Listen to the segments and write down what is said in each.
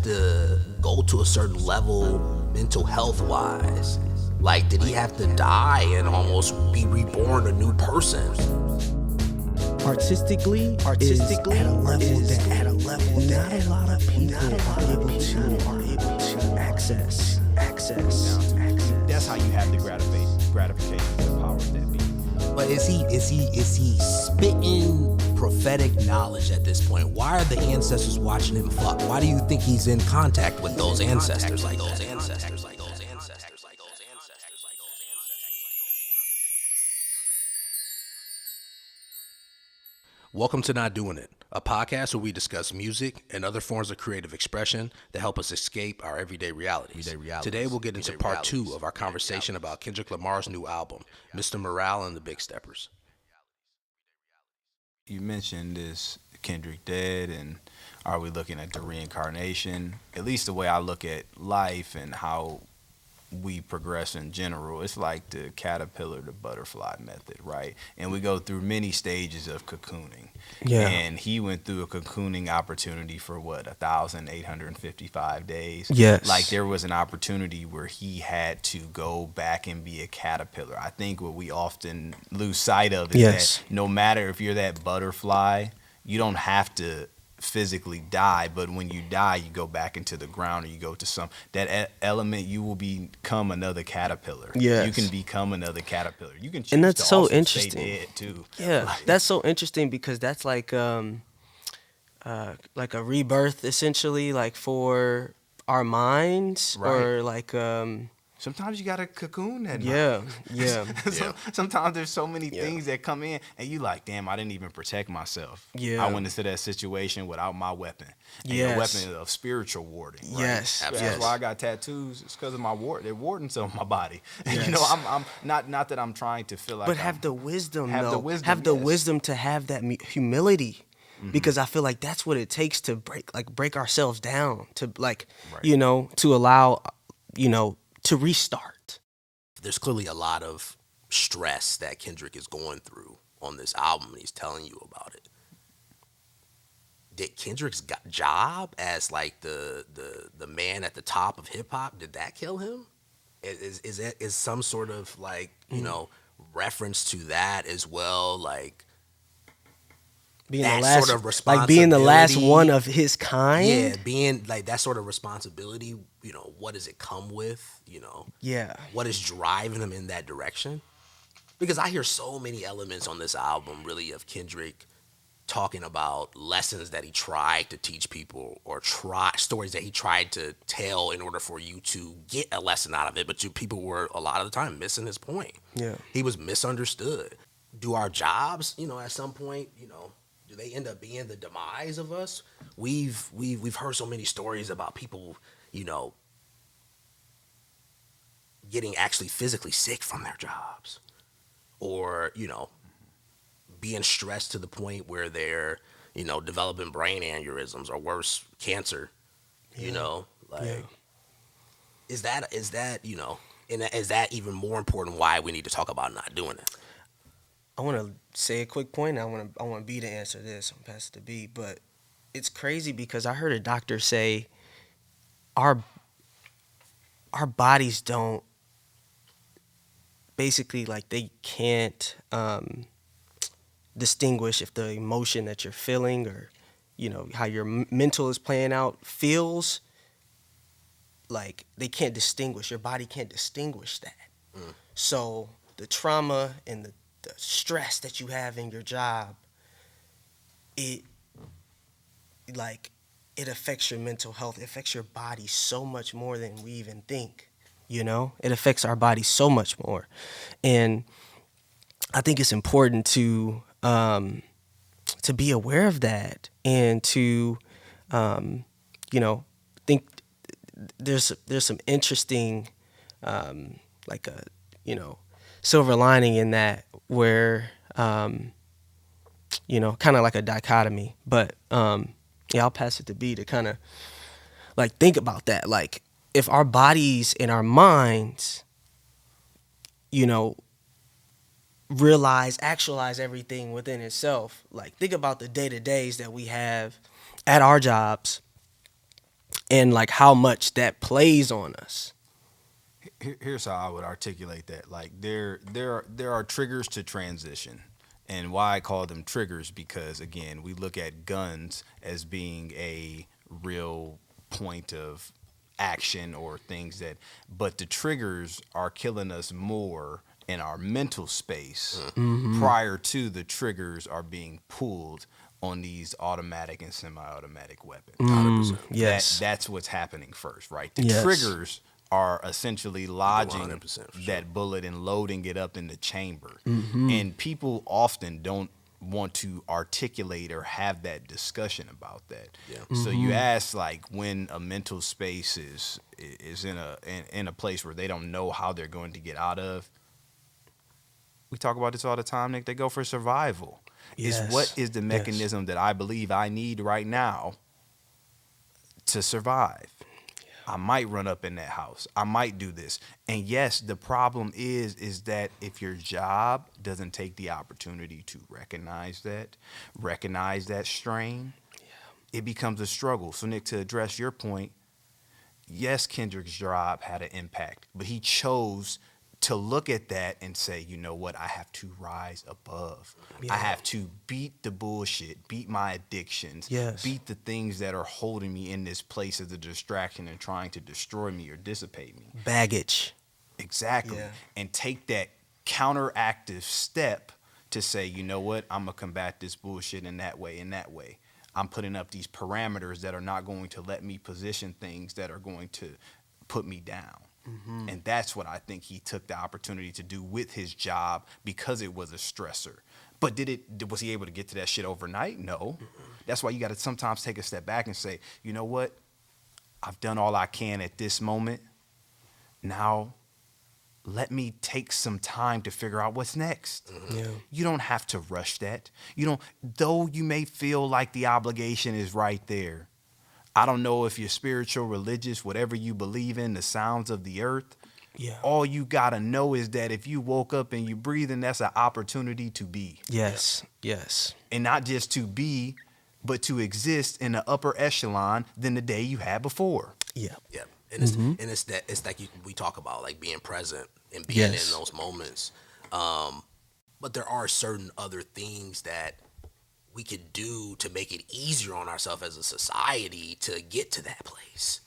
to go to a certain level mental health wise? Like, did he have to die and almost be reborn a new person? Artistically is at a level that not a lot of people are able to access. That's how you have the gratification of the power that be. But is he spitting prophetic knowledge at this point? Why are the ancestors watching him fuck? Why do you think he's in contact with those ancestors like those ancestors like those ancestors like those ancestors like those ancestors? Welcome to Not Doing It, a podcast where we discuss music and other forms of creative expression that help us escape our everyday realities. Today we'll get into part 2 of our conversation about Kendrick Lamar's new album, Mr. Morale and the Big Steppers. You mentioned is Kendrick dead, and are we looking at the reincarnation? At least the way I look at life and how we progress in general, it's like the caterpillar to butterfly method, right? And we go through many stages of cocooning. Yeah. And he went through a cocooning opportunity for 1,855 days. Yes. Like there was an opportunity where he had to go back and be a caterpillar. I think what we often lose sight of is that no matter if you're that butterfly, you don't have to physically die, but when you die, you go back into the ground, or you go to that element. You will become another caterpillar. Yes. You can become another caterpillar. You can choose And that's to so also interesting. stay dead too. Yeah, that's so interesting because that's like a rebirth essentially, like for our minds, Right. or like Sometimes you gotta cocoon that. yeah. Sometimes there's so many things that come in, and you like, damn, I didn't even protect myself. Yeah. I went into that situation without my weapon. And your weapon of spiritual warding. Right? Yes. That's Yes. why I got tattoos. It's because of my ward. They're warding some of my body. Yes. You know, I'm not that I'm trying to feel like. But have the wisdom, have though. the wisdom, have the yes. wisdom to have that humility, because I feel like that's what it takes to break ourselves down, to Right. to allow, to restart. There's clearly a lot of stress that Kendrick is going through on this album, and he's telling you about it. Did Kendrick's job as like the man at the top of hip hop, did that kill him? Is some sort of like reference to that as well, like Being that the last, sort of like being the last responsibility? one of his kind. Yeah, being like that sort of responsibility. What does it come with? Yeah. What is driving him in that direction? Because I hear so many elements on this album, really, of Kendrick talking about lessons that he tried to teach people, or stories that he tried to tell in order for you to get a lesson out of it, but people were a lot of the time missing his point. Yeah. He was misunderstood. Do our jobs, at some point, do they end up being the demise of us? We've heard so many stories about people, getting actually physically sick from their jobs, or being stressed to the point where they're developing brain aneurysms, or worse, cancer. Is that and is that even more important why we need to talk about not doing it? I want to say a quick point. I want B to answer this. I'm pass it to B, but it's crazy because I heard a doctor say our bodies don't, basically, like, they can't distinguish if the emotion that you're feeling, or how your mental is playing out, feels like they can't distinguish. Your body can't distinguish that. So the trauma and the stress that you have in your job, it affects your mental health. It affects your body so much more than we even think. It affects our body so much more. And I think it's important to be aware of that, and to think there's some interesting silver lining in that, where kind of like a dichotomy. But I'll pass it to B to kind of think about that. Like, if our bodies and our minds, actualize everything within itself, like, think about the day-to-days that we have at our jobs, and like how much that plays on us. Here's how I would articulate that. Like there are triggers to transition. And why I call them triggers, because again, we look at guns as being a real point of action or things that, but the triggers are killing us more in our mental space prior to the triggers are being pulled on these automatic and semi-automatic weapons. 100%. Yes. That's what's happening first, right? The Yes. triggers are essentially lodging 100% for sure. that bullet and loading it up in the chamber. And people often don't want to articulate or have that discussion about that. Yeah. So you ask, like, when a mental space is in a place where they don't know how they're going to get out of. We talk about this all the time, Nick. They go for survival. Yes. Is what is the mechanism that I believe I need right now to survive? I might run up in that house. I might do this. And yes, the problem is that if your job doesn't take the opportunity to recognize that strain, it becomes a struggle. So Nick, to address your point, yes, Kendrick's job had an impact, but he chose to look at that and say, you know what, I have to rise above. Yeah. I have to beat the bullshit, beat my addictions, Yes. beat the things that are holding me in this place as a distraction and trying to destroy me or dissipate me. Baggage. Exactly. Yeah. And take that counteractive step to say, you know what, I'm going to combat this bullshit in that way, I'm putting up these parameters that are not going to let me position things that are going to put me down. And that's what I think he took the opportunity to do with his job, because it was a stressor. But was he able to get to that shit overnight? No. That's why you got to sometimes take a step back and say, you know what? I've done all I can at this moment. Now, let me take some time to figure out what's next. Yeah. You don't have to rush that. Though you may feel like the obligation is right there. I don't know if you're spiritual, religious, whatever you believe in, the sounds of the earth. Yeah. All you got to know is that if you woke up and you breathing, that's an opportunity to be. Yes. Yes. And not just to be, but to exist in an upper echelon than the day you had before. Yeah. Yeah, and it's like we talk about, like, being present and being Yes. in those moments. But there are certain other things that we could do to make it easier on ourselves as a society to get to that place.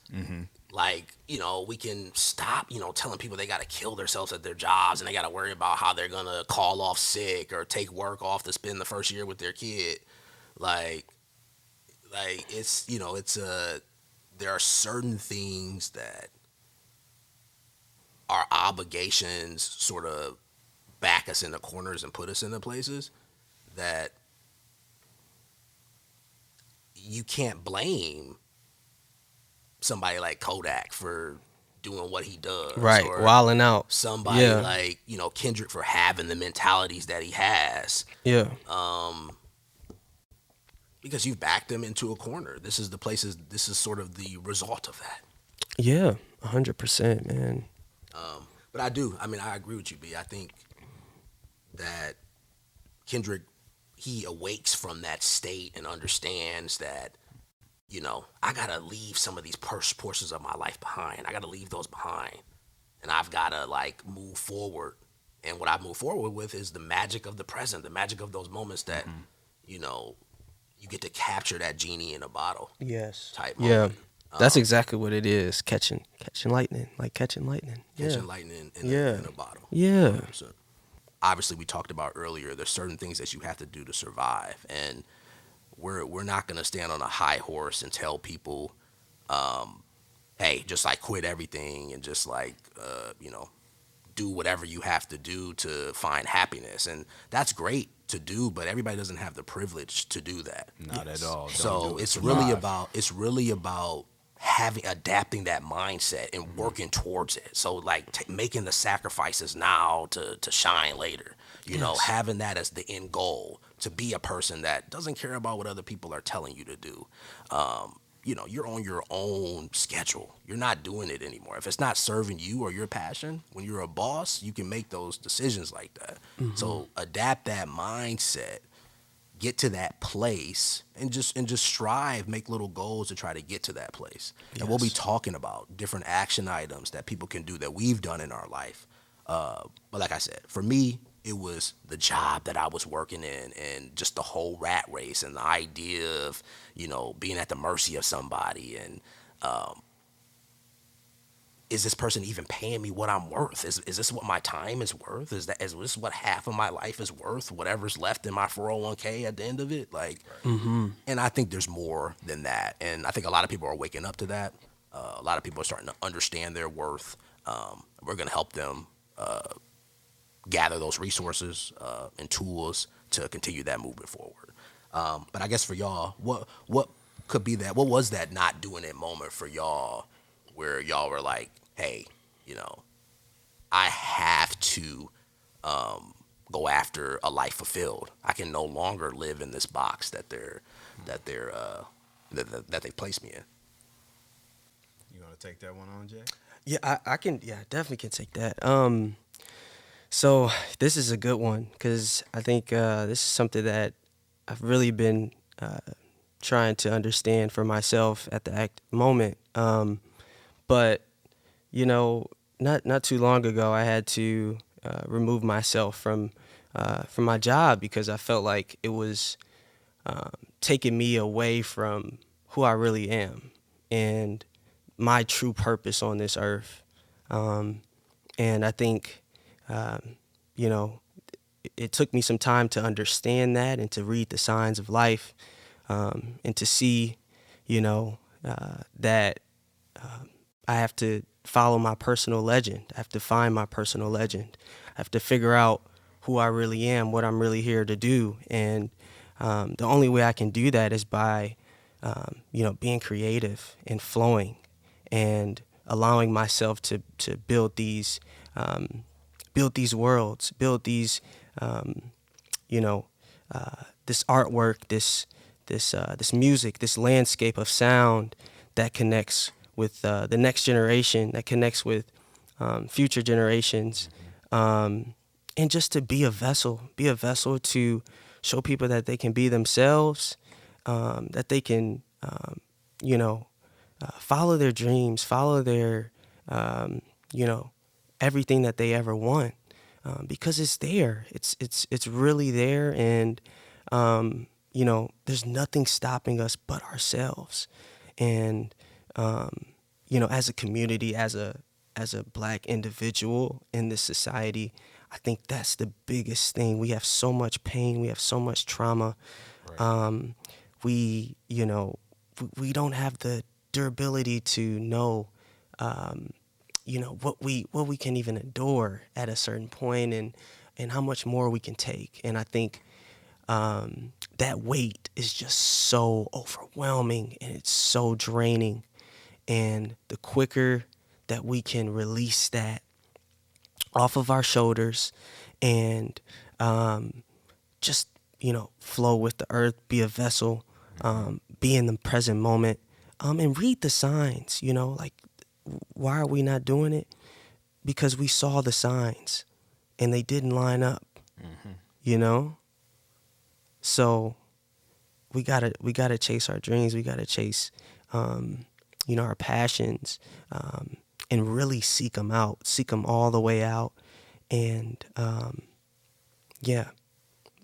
Like, we can stop, telling people they got to kill themselves at their jobs and they got to worry about how they're going to call off sick or take work off to spend the first year with their kid. Like it's, there are certain things that our obligations sort of back us into corners and put us into places that you can't blame somebody like Kodak for doing what he does. Right. Or Wilding out. somebody Yeah. like, Kendrick for having the mentalities that he has. Yeah. Because you've backed him into a corner. This is sort of the result of that. Yeah. 100%, man. But I agree with you, B. I think that Kendrick, he awakes from that state and understands that, I gotta leave some of these portions of my life behind. I gotta leave those behind, and I've gotta, like, move forward. And what I move forward with is the magic of the present, the magic of those moments that, you get to capture that genie in a bottle. Yes. Type Yeah. moment. That's exactly what it is. Catching lightning, like catching lightning. Catching Yeah. lightning Yeah. in a bottle. Yeah. 100%. Obviously, we talked about earlier, there's certain things that you have to do to survive, and we're not going to stand on a high horse and tell people, hey, just, like, quit everything and just, like, do whatever you have to do to find happiness. And that's great to do, but everybody doesn't have the privilege to do that. Not at all. Don't So do it. it's Survive. really about adapting that mindset and working towards it. So, like, making the sacrifices now to shine later. Having that as the end goal, to be a person that doesn't care about what other people are telling you to do. You're on your own schedule. You're not doing it anymore. If it's not serving you or your passion, when you're a boss, you can make those decisions like that. So adapt that mindset. get to that place and just strive, make little goals to try to get to that place. And we'll be Yes. talking about different action items that people can do that we've done in our life. But like I said, for me, it was the job that I was working in and just the whole rat race and the idea of, being at the mercy of somebody and is this person even paying me what I'm worth? Is this what my time is worth? Is this what half of my life is worth? Whatever's left in my 401k at the end of it, like. Mm-hmm. And I think there's more than that, and I think a lot of people are waking up to that. A lot of people are starting to understand their worth. We're gonna help them gather those resources and tools to continue that movement forward. But I guess for y'all, what could be that? What was that not doing it moment for y'all, where y'all were like, hey, you know, I have to go after a life fulfilled. I can no longer live in this box that they placed me in. You want to take that one on, Jay? Yeah, I can. Yeah, I definitely can take that. So this is a good one because I think this is something that I've really been trying to understand for myself at the moment. But not too long ago, I had to remove myself from my job because I felt like it was taking me away from who I really am and my true purpose on this earth. And I think, you know, it took me some time to understand that and to read the signs of life, and to see, that I have to follow my personal legend. I have to find my personal legend. I have to figure out who I really am, what I'm really here to do. And the only way I can do that is by, being creative and flowing and allowing myself to build these worlds, build these, you know, this artwork, this music, this landscape of sound that connects with the next generation, that connects with future generations, and just to be a vessel to show people that they can be themselves, that they can, follow their dreams, follow their, you know, everything that they ever want, because it's there. It's really there, and there's nothing stopping us but ourselves. And as a community, as a black individual in this society, I think that's the biggest thing. We have so much pain, we have so much trauma. Right. We don't have the durability to know, what we can even endure at a certain point, and how much more we can take. And I think that weight is just so overwhelming and it's so draining. And the quicker that we can release that off of our shoulders and just flow with the earth, be a vessel, be in the present moment, and read the signs. Like, why are we not doing it? Because we saw the signs and they didn't line up. So we gotta chase our dreams. We gotta chase our passions, and really seek them out, seek them all the way out. And now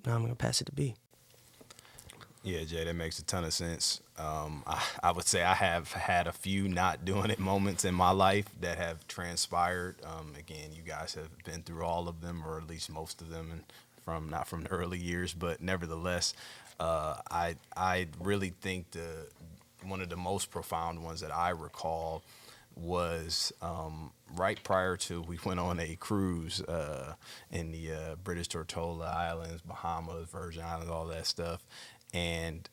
I'm gonna pass it to B. Yeah, Jay, that makes a ton of sense. I would say I have had a few not doing it moments in my life that have transpired. Again, you guys have been through all of them, or at least most of them, and not from the early years, but nevertheless, I really think one of the most profound ones that I recall was right prior to we went on a cruise in the British Tortola Islands, Bahamas, Virgin Islands, all that stuff. And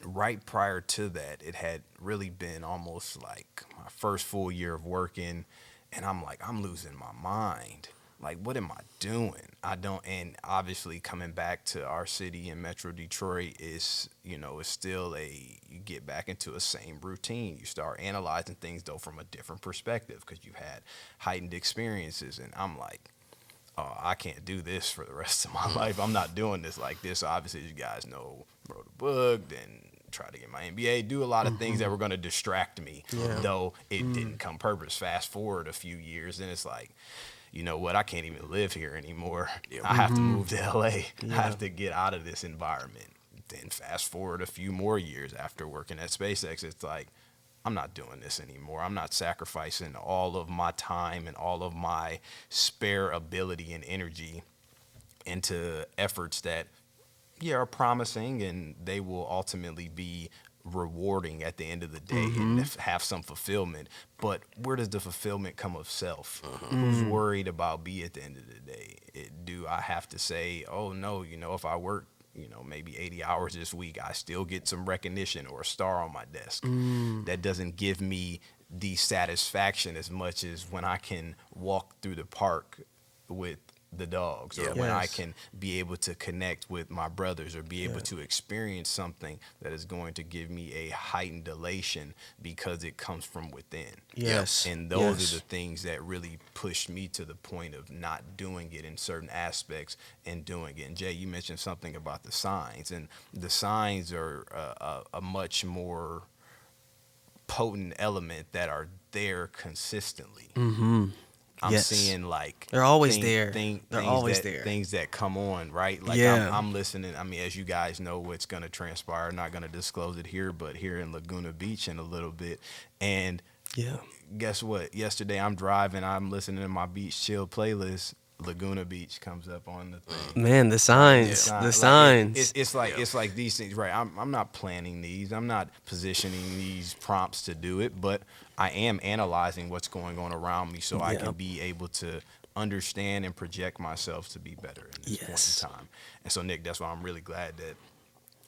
right prior to that, it had really been almost like my first full year of working. And I'm like, I'm losing my mind. Like, what am I doing? And obviously coming back to our city in Metro Detroit is still you get back into a same routine. You start analyzing things though from a different perspective because you've had heightened experiences. And I'm like, oh, I can't do this for the rest of my life. I'm not doing this like this. So obviously, you guys know, wrote a book, then try to get my MBA, do a lot of things that were going to distract me, though it didn't come purpose. Fast forward a few years, and it's like, you know what, I can't even live here anymore. I have to move to LA. I have to get out of this environment. Then fast forward a few more years after working at SpaceX, it's like, I'm not doing this anymore. I'm not sacrificing all of my time and all of my spare ability and energy into efforts that, are promising, and they will ultimately be rewarding at the end of the day and have some fulfillment. But where does the fulfillment come of self? Who's worried about me at the end of the day? Do I have to say, oh no, if I work, maybe 80 hours this week, I still get some recognition or a star on my desk? That doesn't give me the satisfaction as much as when I can walk through the park with the dogs, or when I can be able to connect with my brothers, or be able to experience something that is going to give me a heightened elation because it comes from within. And those are the things that really pushed me to the point of not doing it in certain aspects and doing it. And Jay, you mentioned something about the signs, and the signs are a much more potent element that are there consistently. I'm seeing like they're always there. They're always there. Things that come on, right? Like I'm listening. I mean, as you guys know, what's going to transpire. I'm not going to disclose it here, but here in Laguna Beach in a little bit. And guess what? Yesterday I'm driving. I'm listening to my beach chill playlist. Laguna Beach comes up on the thing. Man, the signs, the signs. It's like these things, right? I'm not planning these. I'm not positioning these prompts to do it, but I am analyzing what's going on around me so I can be able to understand and project myself to be better in this point in time. And so, Nick, that's why I'm really glad that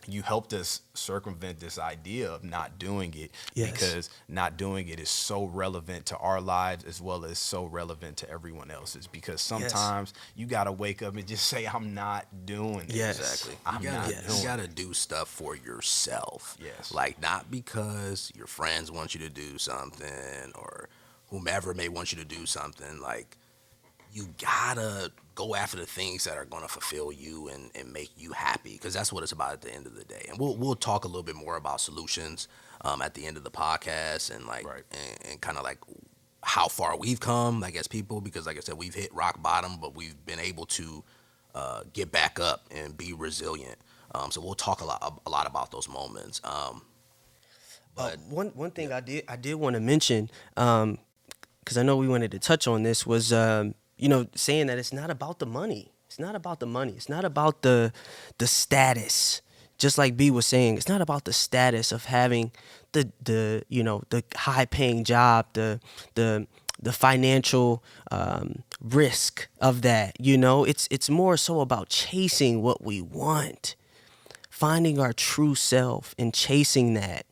you helped us circumvent this idea of not doing it, because not doing it is so relevant to our lives as well as so relevant to everyone else's, because sometimes you got to wake up and just say, I'm not doing this. Exactly. You got to do stuff for yourself. Like, not because your friends want you to do something or whomever may want you to do something. Like, you gotta go after the things that are gonna fulfill you and make you happy, because that's what it's about at the end of the day. And we'll talk a little bit more about solutions at the end of the podcast, and like and kind of like how far we've come, like, as people, because like I said, we've hit rock bottom, but we've been able to get back up and be resilient. So we'll talk a lot about those moments. But one thing I did want to mention, because I know we wanted to touch on this, was saying that it's not about the money. It's not about the money. It's not about the status. Just like B was saying, it's not about the status of having the high paying job, the financial risk of that. It's more so about chasing what we want, finding our true self and chasing that,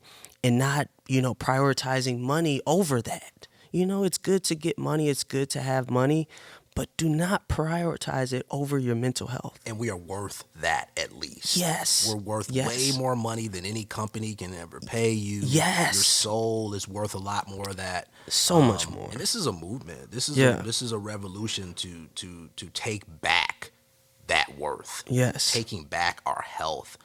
and not prioritizing money over that. It's good to get money. It's good to have money, but do not prioritize it over your mental health. And we are worth that, at least. Yes. We're worth way more money than any company can ever pay you. Yes. Your soul is worth a lot more of that. So much more. And this is a movement. This is a revolution to take back that worth. Yes. Taking back our health,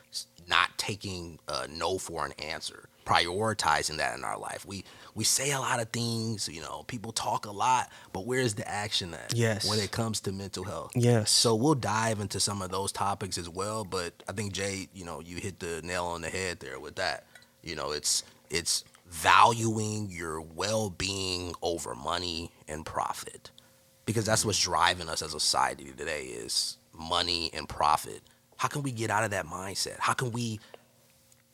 not taking no for an answer. Prioritizing that in our life. We say a lot of things, people talk a lot, but where's the action at? When it comes to mental health? So we'll dive into some of those topics as well, but I think, Jay, you hit the nail on the head there with that. It's valuing your well-being over money and profit, because that's what's driving us as a society today, is money and profit. How can we get out of that mindset? How can we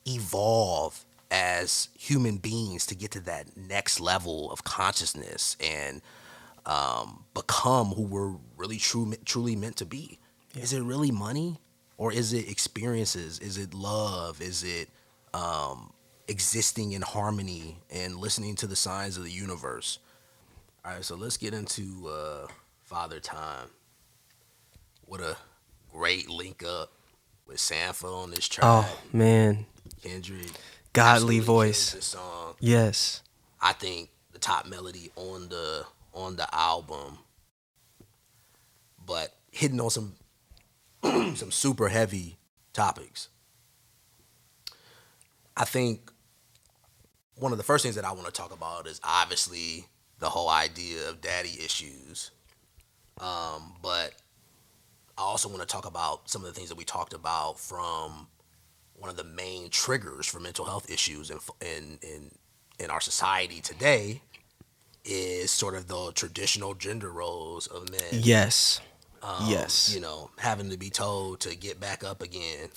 evolve as human beings to get to that next level of consciousness and become who we're really truly meant to be? Is it really money, or is it experiences? Is it love? Is it existing in harmony and listening to the signs of the universe? All right, so let's get into Father Time. What a great link up with Sanford on this track. Oh man, Kendrick. Godly voice. This song. Yes. I think the top melody on the album. but hitting on some some super heavy topics. I think one of the first things that I want to talk about is obviously the whole idea of daddy issues. But I also want to talk about some of the things that we talked about from one of the main triggers for mental health issues in our society today is sort of the traditional gender roles of men. Yes. Yes. You know, having to be told to get back up again,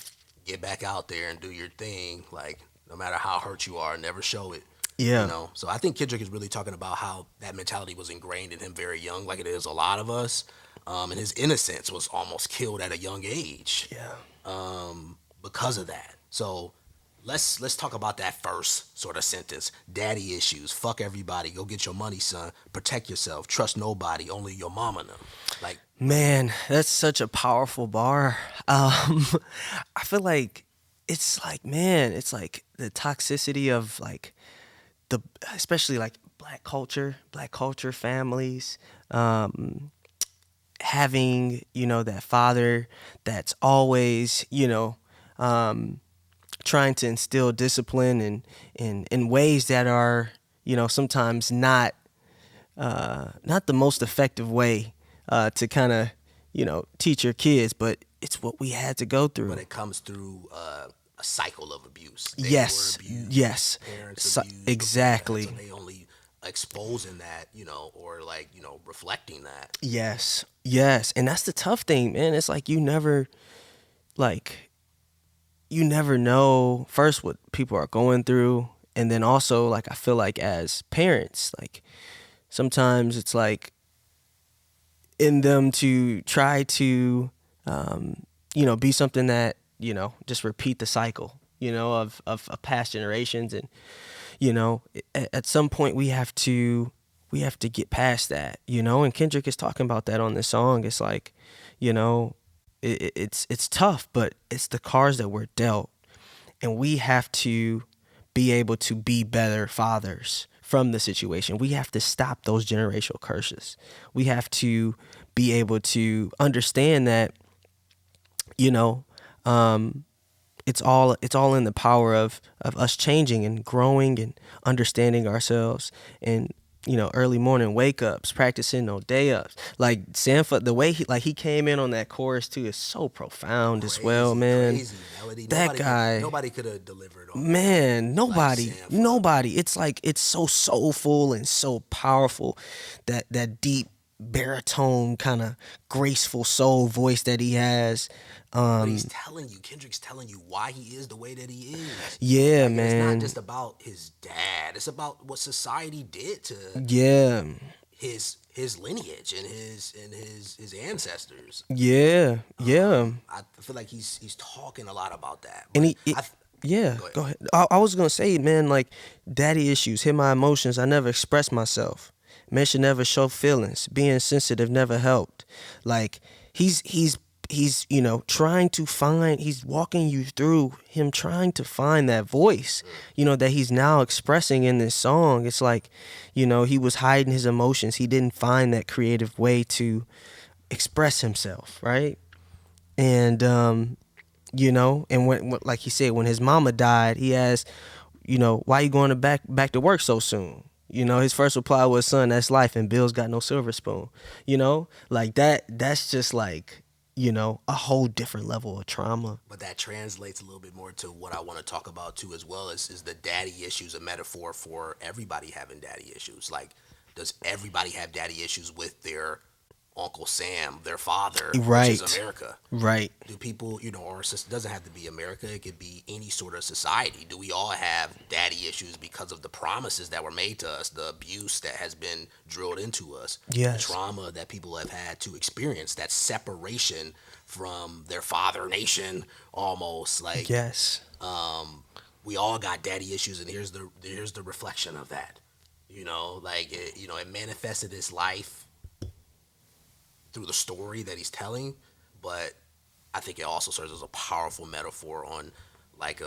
get back out there and do your thing. Like, no matter how hurt you are, never show it. You Yeah. know, so I think Kendrick is really talking about how that mentality was ingrained in him very young, like it is a lot of us. And his innocence was almost killed at a young age Yeah. because of that. So let's talk about that first sort of sentence. Daddy issues. Fuck everybody. Go get your money, son. Protect yourself. Trust nobody. Only your mama and them. Like, Man, that's such a powerful bar. I feel like it's like, man, it's like the toxicity of like the, especially like black culture families, having, that father that's always, trying to instill discipline and in ways that are, sometimes not the most effective way to kind of, teach your kids, but it's what we had to go through. but it comes through a cycle of abuse. They Yes, were abused. yes, Parents abused. before that, exactly. So they only exposing that, or like, reflecting that. Yes, yes, and that's the tough thing, man. It's like like, you never know first what people are going through, and then also like I feel like as parents, like sometimes it's like in them to try to be something that just repeat the cycle of past generations, and at some point we have to get past that, and Kendrick is talking about that on this song. It's like, it's tough, but it's the cards that we're dealt, and we have to be able to be better fathers from the situation. We have to stop those generational curses. We have to be able to understand that, it's all in the power of us changing and growing and understanding ourselves, and early morning wake ups, practicing no day ups. Like Sanford, the way he came in on that chorus too is so profound as well, man. Crazy melody. That guy, Nobody could have delivered on man, that. Like Sanford. nobody. It's like it's so soulful and so powerful, that deep baritone kind of graceful soul voice that he has. But Kendrick's telling you why he is the way that he is. Yeah, Like, it's man. not just about his dad. It's about what society did to Yeah, his lineage and his ancestors. yeah, yeah. I feel like he's talking a lot about that. And But yeah, go ahead. go ahead. I was gonna say, man, like daddy issues hit my emotions. I never expressed myself. Men should never show feelings. Being sensitive never helped. Like he's trying to find. He's walking you through him trying to find that voice. That he's now expressing in this song. It's like, he was hiding his emotions. He didn't find that creative way to express himself, right? And and when like he said, when his mama died, he asked, why you going back to work so soon? His first reply was, son, that's life, and Bill's got no silver spoon. Like that's just like, a whole different level of trauma. But that translates a little bit more to what I want to talk about too, as well as is the daddy issues a metaphor for everybody having daddy issues? Like, does everybody have daddy issues with their Uncle Sam, their father, Right. which is America? Right. Do people, or it doesn't have to be America, it could be any sort of society. Do we all have daddy issues because of the promises that were made to us, the abuse that has been drilled into us, Yes. the trauma that people have had to experience, that separation from their father nation almost? Like, Yes. we all got daddy issues, and here's the reflection of that. Like it manifested his life through the story that he's telling, but I think it also serves as a powerful metaphor on like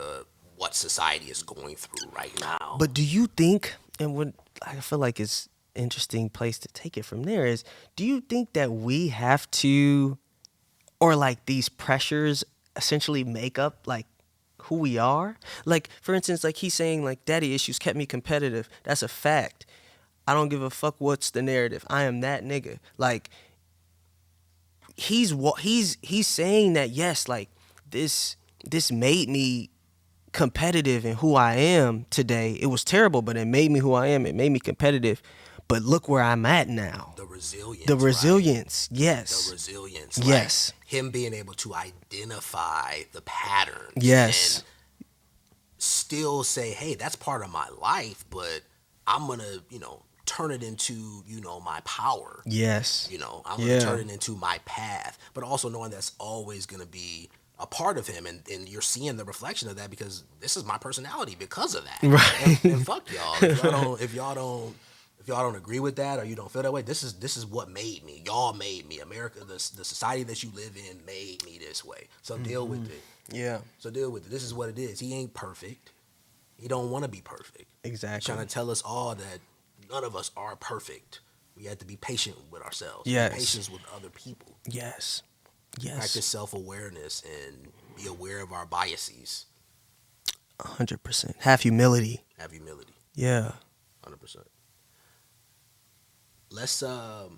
what society is going through right now. But do you think, and what I feel like is interesting place to take it from there is, do you think that we have to, or like these pressures essentially make up like who we are? Like, for instance, like he's saying like daddy issues kept me competitive. That's a fact. I don't give a fuck what's the narrative. I am that nigga. Like, he's saying that, yes, like this made me competitive in who I am today. It was terrible, but it made me who I am. It made me competitive. But look where I'm at now. The resilience. The resilience, right? yes. The resilience. Yes. Like him being able to identify the patterns. Yes. And still say, hey, that's part of my life, but I'm going to, turn it into, my power. Yes. I'm going to turn it into my path. But also knowing that's always going to be a part of him, and you're seeing the reflection of that, because this is my personality because of that. Right. And fuck y'all. If y'all don't agree with that, or you don't feel that way, this is what made me. Y'all made me. America, the society that you live in made me this way. So deal with it. Yeah. So deal with it. This is what it is. He ain't perfect. He don't want to be perfect. Exactly. He's trying to tell us all that none of us are perfect. We have to be patient with ourselves. Yes. Be patient with other people. Yes. Yes. Practice self-awareness and be aware of our biases. 100%. Have humility. Have humility. Yeah. 100%. Let's I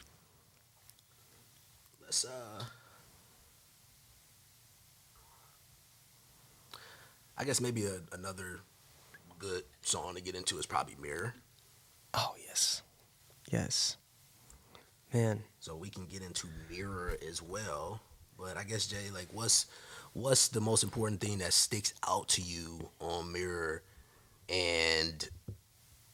guess maybe another good song to get into is probably Mirror. Oh, yes. Yes. Man. So we can get into Mirror as well. But I guess, Jay, like, what's the most important thing that sticks out to you on Mirror, and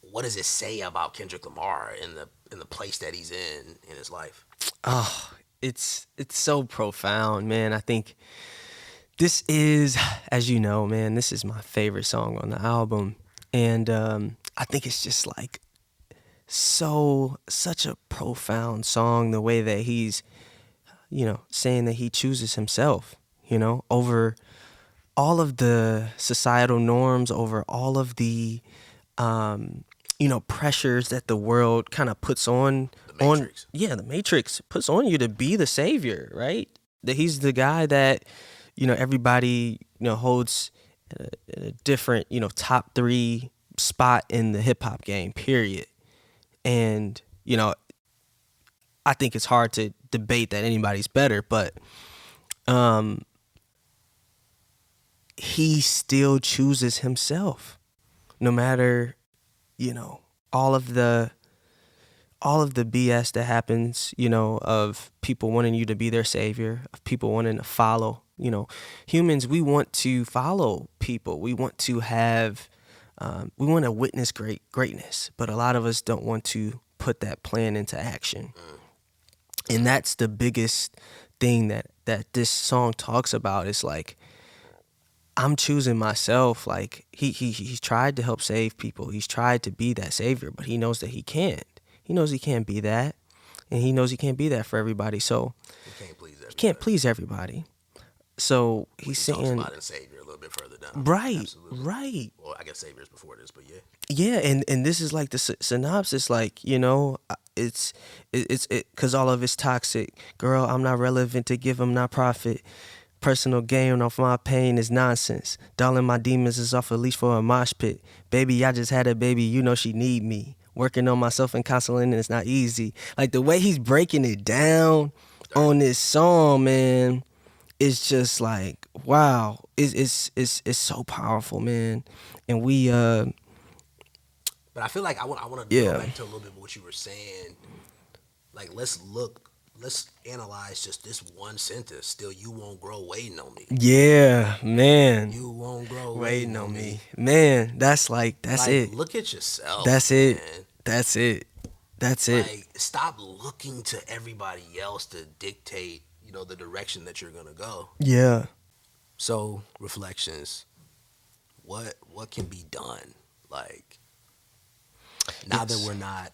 what does it say about Kendrick Lamar in the place that he's in his life? Oh, it's so profound, man. I think this is, as you know, man, this is my favorite song on the album. And I think it's just like such a profound song, the way that he's, saying that he chooses himself, over all of the societal norms, over all of the, pressures that the world kind of puts on. The Matrix. The Matrix puts on you to be the savior, right? That he's the guy that, everybody, holds a different, top 3 spot in the hip hop game, period. And, I think it's hard to debate that anybody's better, but he still chooses himself, no matter, all of the BS that happens, of people wanting you to be their savior, of people wanting to follow. Humans, we want to follow people. We want to have, we want to witness greatness, but a lot of us don't want to put that plan into action. And that's the biggest thing that this song talks about, is like, I'm choosing myself. Like, he's tried to help save people. He's tried to be that savior, but he knows that he can't. He knows he can't be that, and he knows he can't be that for everybody. So He can't please everybody. he can't please everybody. So he's saying, talks about it in Savior a little bit further down. Right, Absolutely. right. Well, I guess Savior's before this, but yeah. Yeah, and this is like the synopsis, like, it's because all of it's toxic. Girl, I'm not relevant to give them not profit. Personal gain off my pain is nonsense. Darling, my demons is off a leash for a mosh pit. Baby, I just had a baby, she need me. Working on myself and counseling, and it's not easy. Like, the way he's breaking it down on this song, man, it's just like, wow. It's so powerful, man. And we But I feel like I want to go back to a little bit of what you were saying. Like, let's analyze just this one sentence. Still, you won't grow waiting on me. Yeah, man. You won't grow waiting on me. Man, that's it. Look at yourself. That's it. Man. That's it. That's it. Like, stop looking to everybody else to dictate, the direction that you're gonna go. Yeah. So, reflections. What can be done? Like, now that we're not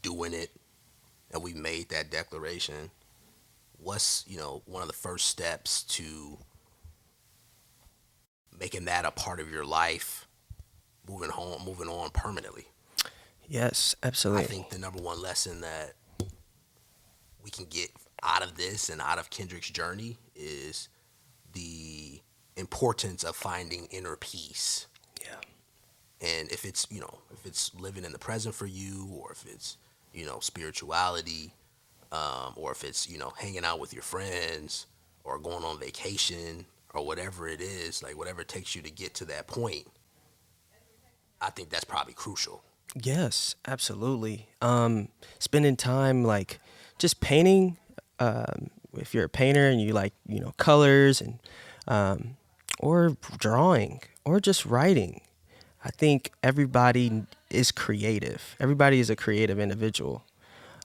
doing it and we made that declaration, what's, one of the first steps to making that a part of your life, moving on permanently? Yes, I absolutely. think the number one lesson that we can get out of this and out of Kendrick's journey is the importance of finding inner peace. Yeah. And if it's, if it's living in the present for you, or if it's, spirituality, or if it's, hanging out with your friends, or going on vacation, or whatever it is, like whatever it takes you to get to that point, I think that's probably crucial. Yes, absolutely. Spending time like just painting. If you're a painter and you like, colors and um, or drawing or just writing. I think everybody is creative. Everybody is a creative individual.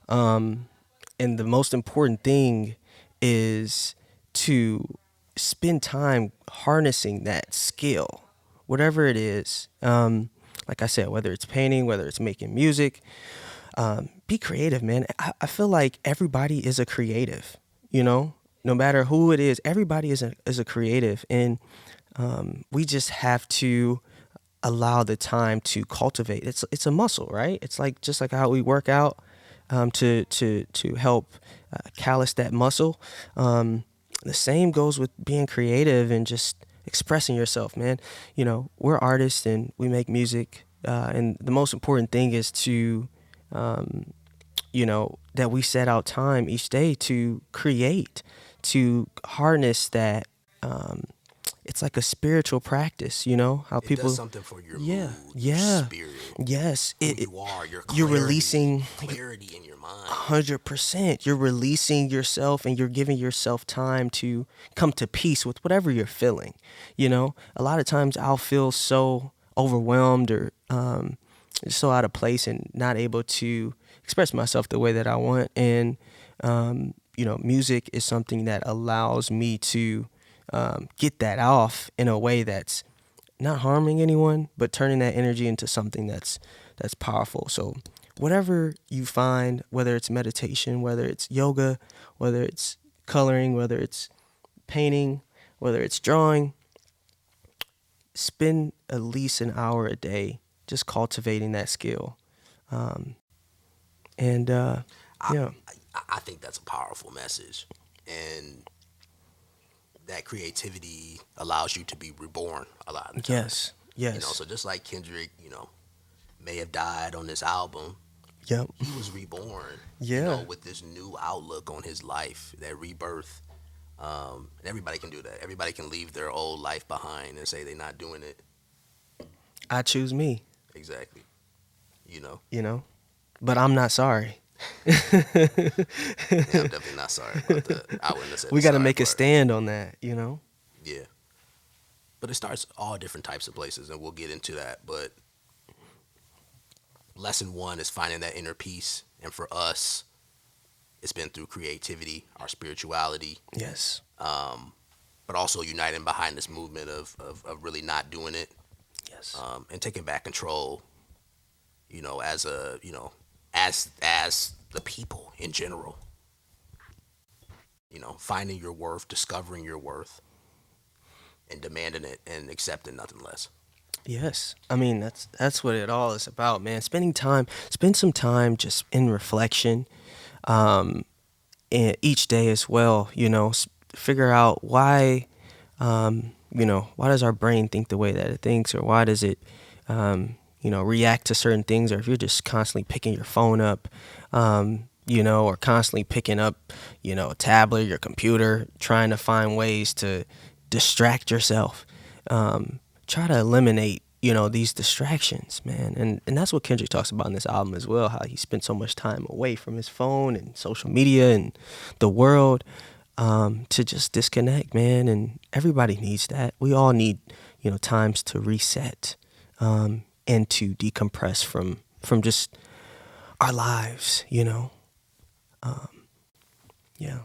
Um, and the most important thing is to spend time harnessing that skill, whatever it is. Like I said, whether it's painting, whether it's making music, be creative, man. I feel like everybody is a creative, no matter who it is, everybody is a creative. And we just have to allow the time to cultivate. It's a muscle, right? It's like just like how we work out to help callus that muscle. The same goes with being creative and just expressing yourself, man. We're artists and we make music, and the most important thing is to that we set out time each day to create, to harness that. It's like a spiritual practice, how It does people. something for your Yeah, mood, your yeah, spirit, yes. who It you are, your you're clarity, releasing clarity in your mind. 100%. You're releasing yourself and you're giving yourself time to come to peace with whatever you're feeling. A lot of times I'll feel so overwhelmed or so out of place and not able to express myself the way that I want. And, music is something that allows me to get that off in a way that's not harming anyone, but turning that energy into something that's powerful. So whatever you find, whether it's meditation, whether it's yoga, whether it's coloring, whether it's painting, whether it's drawing, spend at least an hour a day just cultivating that skill. Um, and I, yeah, I think that's a powerful message, and that creativity allows you to be reborn a lot of the times. yes, yes, So just like Kendrick, may have died on this album, yep, he was reborn, yeah, with this new outlook on his life, that rebirth. And everybody can do that. Everybody can leave their old life behind and say they're not doing it. I choose me, Exactly. You know. you know, but I'm not sorry. Yeah, I'm definitely not sorry about that. I wouldn't have said We the got to sorry make a part. stand on that. Yeah. But it starts all different types of places, and we'll get into that. But lesson one is finding that inner peace. And for us, it's been through creativity, our spirituality, Yes, but also uniting behind this movement of really not doing it, yes, and taking back control, as as the people in general, finding your worth, discovering your worth, and demanding it and accepting nothing less. yes. I mean, that's what it all is about, man. Spend some time just in reflection, um, and each day as well. Figure out why, why does our brain think the way that it thinks, or why does it, react to certain things, or if you're just constantly picking your phone up, or constantly picking up, a tablet, your computer, trying to find ways to distract yourself. Try to eliminate, these distractions, man. And that's what Kendrick talks about in this album as well, how he spent so much time away from his phone and social media and the world, to just disconnect, man. And everybody needs that. We all need, times to reset, and to decompress from just our lives. Um, yeah.